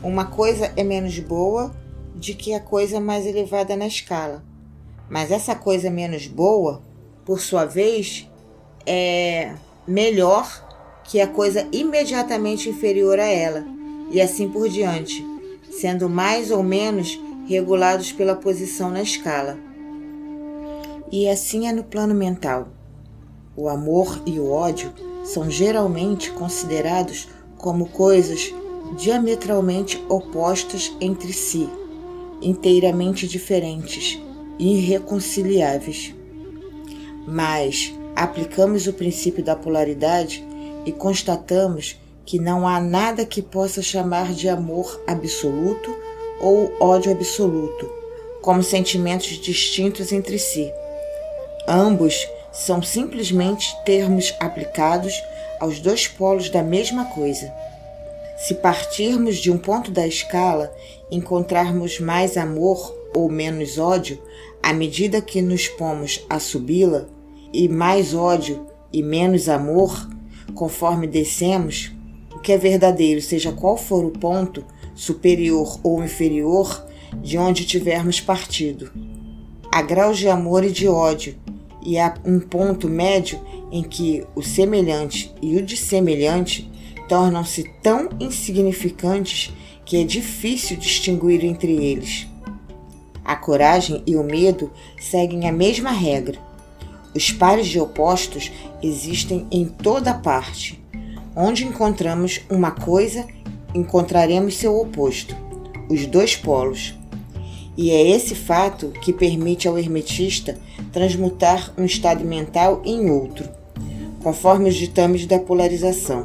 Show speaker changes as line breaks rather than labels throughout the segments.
uma coisa é menos boa do que a coisa mais elevada na escala. Mas essa coisa menos boa, por sua vez, é melhor que a coisa imediatamente inferior a ela, e assim por diante, sendo mais ou menos regulados pela posição na escala. E assim é no plano mental. O amor e o ódio são geralmente considerados como coisas diametralmente opostas entre si, inteiramente diferentes e irreconciliáveis. Mas aplicamos o princípio da polaridade e constatamos que não há nada que possa chamar de amor absoluto ou ódio absoluto, como sentimentos distintos entre si. Ambos são simplesmente termos aplicados aos dois polos da mesma coisa. Se partirmos de um ponto da escala e encontrarmos mais amor ou menos ódio, à medida que nos pomos a subi-la, e mais ódio e menos amor, conforme descemos, o que é verdadeiro, seja qual for o ponto, superior ou inferior, de onde tivermos partido. Há graus de amor e de ódio, e há um ponto médio em que o semelhante e o dissemelhante tornam-se tão insignificantes que é difícil distinguir entre eles. A coragem e o medo seguem a mesma regra. Os pares de opostos existem em toda parte. Onde encontramos uma coisa, encontraremos seu oposto, os dois polos. E é esse fato que permite ao hermetista transmutar um estado mental em outro, conforme os ditames da polarização.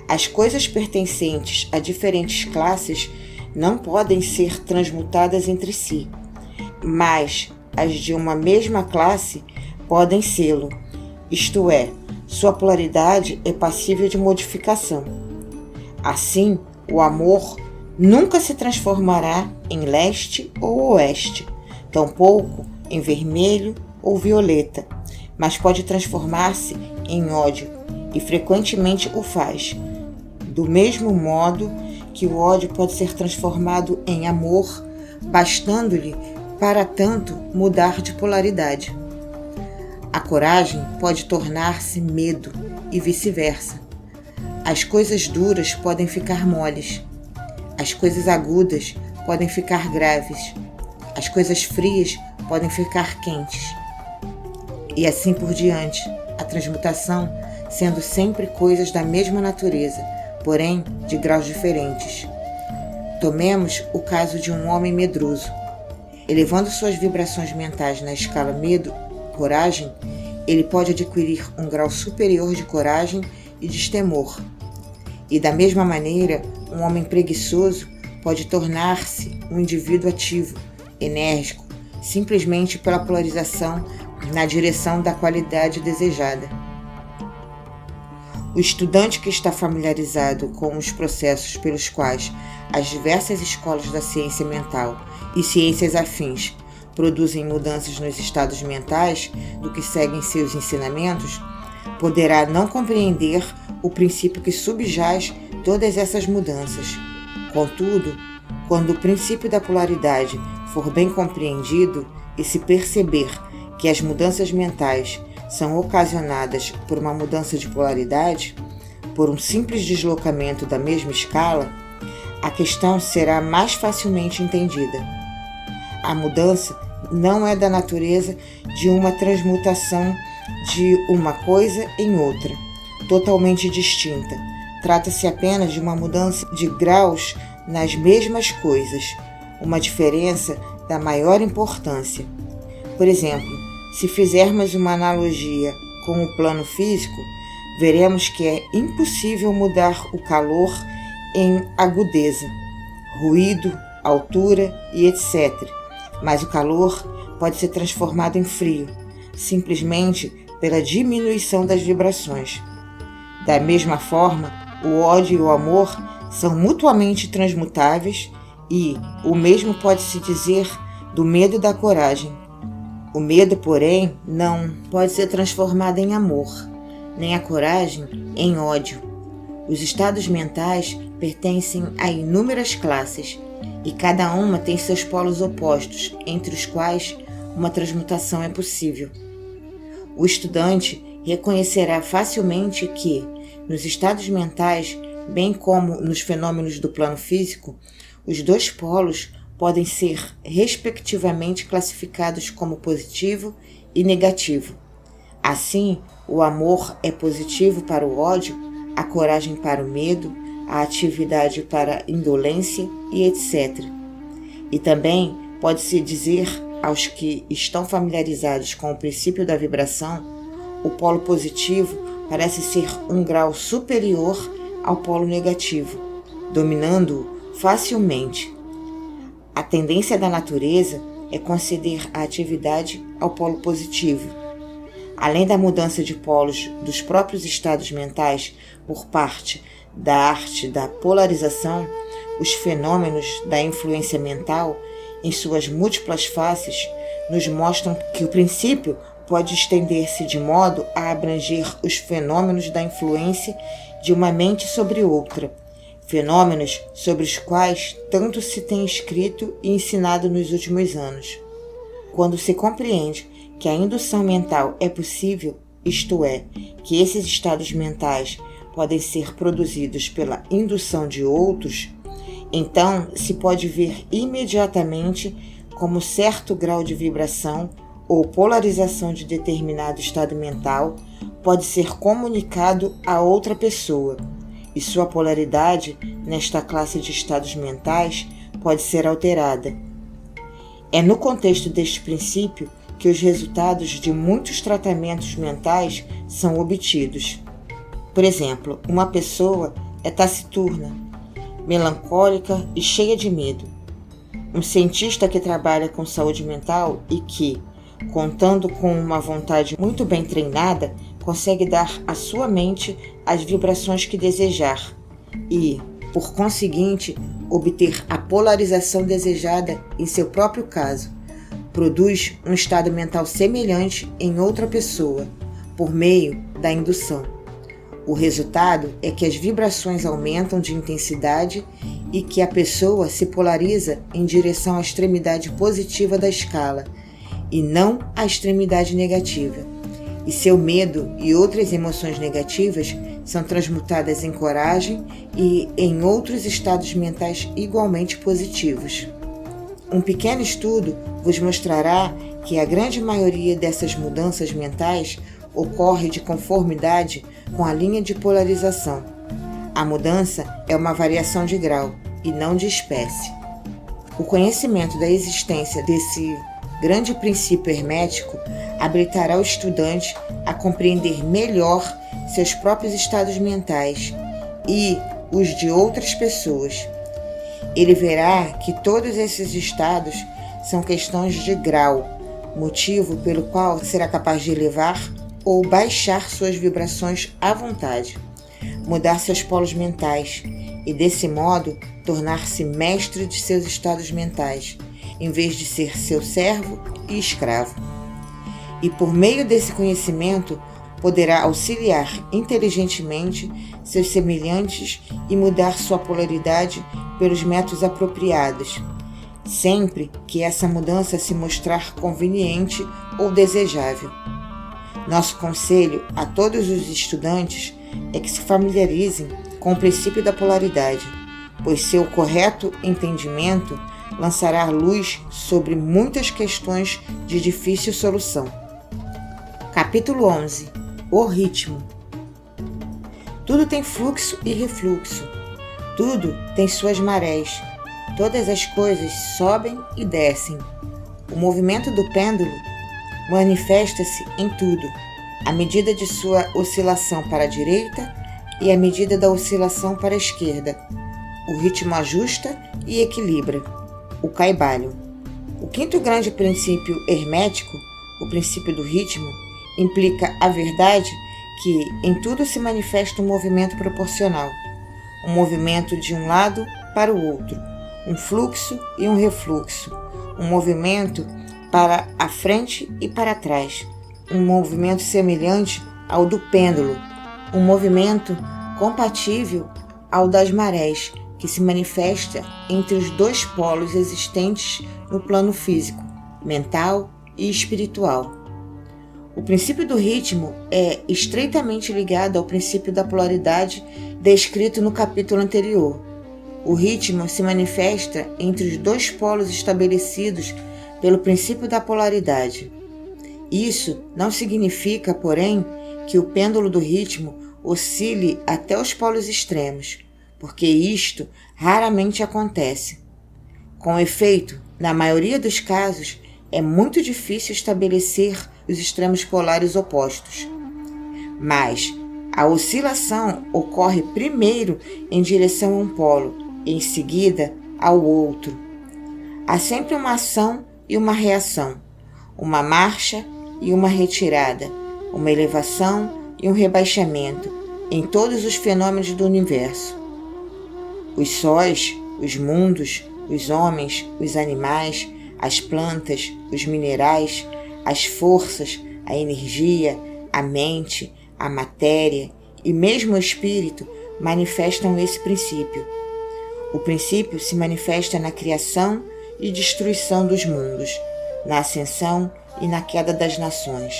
As coisas pertencentes a diferentes classes não podem ser transmutadas entre si, mas as de uma mesma classe podem sê-lo, isto é, sua polaridade é passível de modificação. Assim, o amor nunca se transformará em leste ou oeste, tampouco em vermelho ou violeta, mas pode transformar-se em ódio, e frequentemente o faz, do mesmo modo que o ódio pode ser transformado em amor, bastando-lhe, para tanto, mudar de polaridade. A coragem pode tornar-se medo e vice-versa. As coisas duras podem ficar moles. As coisas agudas podem ficar graves. As coisas frias podem ficar quentes. E assim por diante, a transmutação sendo sempre coisas da mesma natureza, porém de graus diferentes. Tomemos o caso de um homem medroso. Elevando suas vibrações mentais na escala medo-coragem, ele pode adquirir um grau superior de coragem e destemor. E da mesma maneira, um homem preguiçoso pode tornar-se um indivíduo ativo, enérgico, simplesmente pela polarização na direção da qualidade desejada. O estudante que está familiarizado com os processos pelos quais as diversas escolas da ciência mental e ciências afins produzem mudanças nos estados mentais do que seguem seus ensinamentos, poderá não compreender o princípio que subjaz todas essas mudanças. Contudo, quando o princípio da polaridade for bem compreendido e se perceber que as mudanças mentais são ocasionadas por uma mudança de polaridade, por um simples deslocamento da mesma escala, a questão será mais facilmente entendida. A mudança não é da natureza de uma transmutação de uma coisa em outra, totalmente distinta. Trata-se apenas de uma mudança de graus nas mesmas coisas, uma diferença da maior importância. Por exemplo, se fizermos uma analogia com o plano físico, veremos que é impossível mudar o calor em agudeza, ruído, altura e etc. Mas o calor pode ser transformado em frio, simplesmente pela diminuição das vibrações. Da mesma forma, o ódio e o amor são mutuamente transmutáveis e o mesmo pode-se dizer do medo e da coragem. O medo, porém, não pode ser transformado em amor, nem a coragem em ódio. Os estados mentais pertencem a inúmeras classes, e cada uma tem seus polos opostos, entre os quais uma transmutação é possível. O estudante reconhecerá facilmente que, nos estados mentais, bem como nos fenômenos do plano físico, os dois polos podem ser, respectivamente, classificados como positivo e negativo. Assim, o amor é positivo para o ódio, a coragem para o medo, a atividade para a indolência e etc. E também pode-se dizer aos que estão familiarizados com o princípio da vibração, o polo positivo parece ser um grau superior ao polo negativo, dominando-o facilmente. A tendência da natureza é conceder a atividade ao polo positivo. Além da mudança de polos dos próprios estados mentais por parte da arte da polarização, os fenômenos da influência mental, em suas múltiplas faces, nos mostram que o princípio pode estender-se de modo a abranger os fenômenos da influência de uma mente sobre outra, fenômenos sobre os quais tanto se tem escrito e ensinado nos últimos anos. Quando se compreende que a indução mental é possível, isto é, que esses estados mentais podem ser produzidos pela indução de outros, então se pode ver imediatamente como certo grau de vibração ou polarização de determinado estado mental pode ser comunicado a outra pessoa, e sua polaridade nesta classe de estados mentais pode ser alterada. É no contexto deste princípio que os resultados de muitos tratamentos mentais são obtidos. Por exemplo, uma pessoa é taciturna, melancólica e cheia de medo. Um cientista que trabalha com saúde mental e que, contando com uma vontade muito bem treinada, consegue dar à sua mente as vibrações que desejar e, por conseguinte, obter a polarização desejada em seu próprio caso, produz um estado mental semelhante em outra pessoa, por meio da indução. O resultado é que as vibrações aumentam de intensidade e que a pessoa se polariza em direção à extremidade positiva da escala e não à extremidade negativa. E seu medo e outras emoções negativas são transmutadas em coragem e em outros estados mentais igualmente positivos. Um pequeno estudo vos mostrará que a grande maioria dessas mudanças mentais ocorre de conformidade com a linha de polarização. A mudança é uma variação de grau e não de espécie. O conhecimento da existência desse grande princípio hermético habilitará o estudante a compreender melhor seus próprios estados mentais e os de outras pessoas. Ele verá que todos esses estados são questões de grau, motivo pelo qual será capaz de elevar ou baixar suas vibrações à vontade, mudar seus polos mentais e, desse modo, tornar-se mestre de seus estados mentais, em vez de ser seu servo e escravo. E, por meio desse conhecimento, poderá auxiliar inteligentemente seus semelhantes e mudar sua polaridade pelos métodos apropriados, sempre que essa mudança se mostrar conveniente ou desejável. Nosso conselho a todos os estudantes é que se familiarizem com o princípio da polaridade, pois seu correto entendimento lançará luz sobre muitas questões de difícil solução. Capítulo 11. O ritmo. Tudo tem fluxo e refluxo. Tudo tem suas marés. Todas as coisas sobem e descem. O movimento do pêndulo manifesta-se em tudo, à medida de sua oscilação para a direita e à medida da oscilação para a esquerda. O ritmo ajusta e equilibra. O caibalho. O quinto grande princípio hermético, o princípio do ritmo, implica a verdade que em tudo se manifesta um movimento proporcional, um movimento de um lado para o outro, um fluxo e um refluxo, um movimento para a frente e para trás, um movimento semelhante ao do pêndulo, um movimento compatível ao das marés, que se manifesta entre os dois polos existentes no plano físico, mental e espiritual. O princípio do ritmo é estreitamente ligado ao princípio da polaridade descrito no capítulo anterior. O ritmo se manifesta entre os dois polos estabelecidos pelo princípio da polaridade. Isso não significa, porém, que o pêndulo do ritmo oscile até os polos extremos, porque isto raramente acontece. Com efeito, na maioria dos casos, é muito difícil estabelecer os extremos polares opostos. Mas a oscilação ocorre primeiro em direção a um polo, em seguida ao outro. Há sempre uma ação e uma reação, uma marcha e uma retirada, uma elevação e um rebaixamento em todos os fenômenos do universo. Os sóis, os mundos, os homens, os animais, as plantas, os minerais, as forças, a energia, a mente, a matéria e mesmo o espírito manifestam esse princípio. O princípio se manifesta na criação e destruição dos mundos, na ascensão e na queda das nações,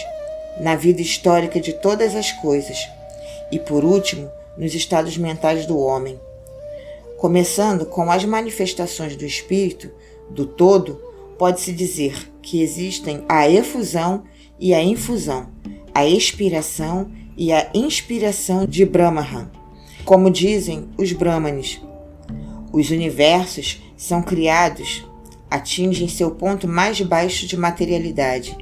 na vida histórica de todas as coisas e, por último, nos estados mentais do homem. Começando com as manifestações do espírito, do todo, pode-se dizer que existem a efusão e a infusão, a expiração e a inspiração de Brahman. Como dizem os Brahmanes, os universos são criados, atingem seu ponto mais baixo de materialidade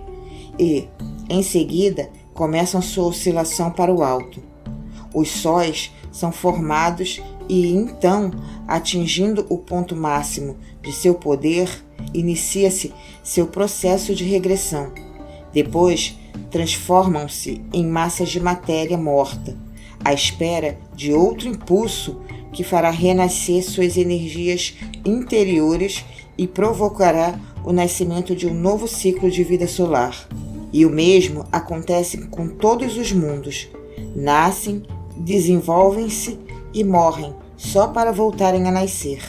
e, em seguida, começam sua oscilação para o alto. Os sóis são formados e, então, atingindo o ponto máximo de seu poder, inicia-se seu processo de regressão. Depois, transformam-se em massas de matéria morta, à espera de outro impulso que fará renascer suas energias interiores e provocará o nascimento de um novo ciclo de vida solar. E o mesmo acontece com todos os mundos. Nascem, desenvolvem-se e morrem só para voltarem a nascer.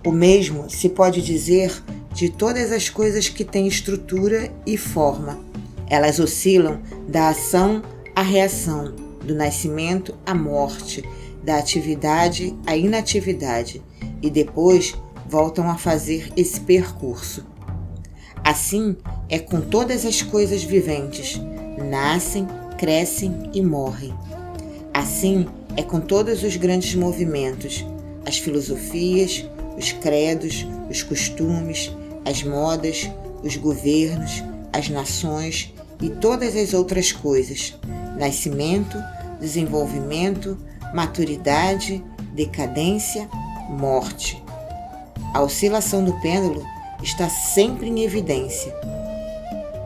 O mesmo se pode dizer de todas as coisas que têm estrutura e forma. Elas oscilam da ação à reação, do nascimento à morte, da atividade à inatividade, e depois voltam a fazer esse percurso. Assim é com todas as coisas viventes, nascem, crescem e morrem. Assim é com todos os grandes movimentos, as filosofias, os credos, os costumes, as modas, os governos, as nações e todas as outras coisas. Nascimento, desenvolvimento, maturidade, decadência, morte. A oscilação do pêndulo está sempre em evidência.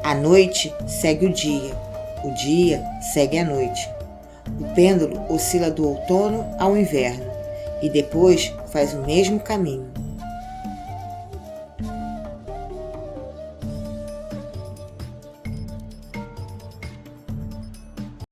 A noite segue o dia segue a noite. O pêndulo oscila do outono ao inverno e depois faz o mesmo caminho.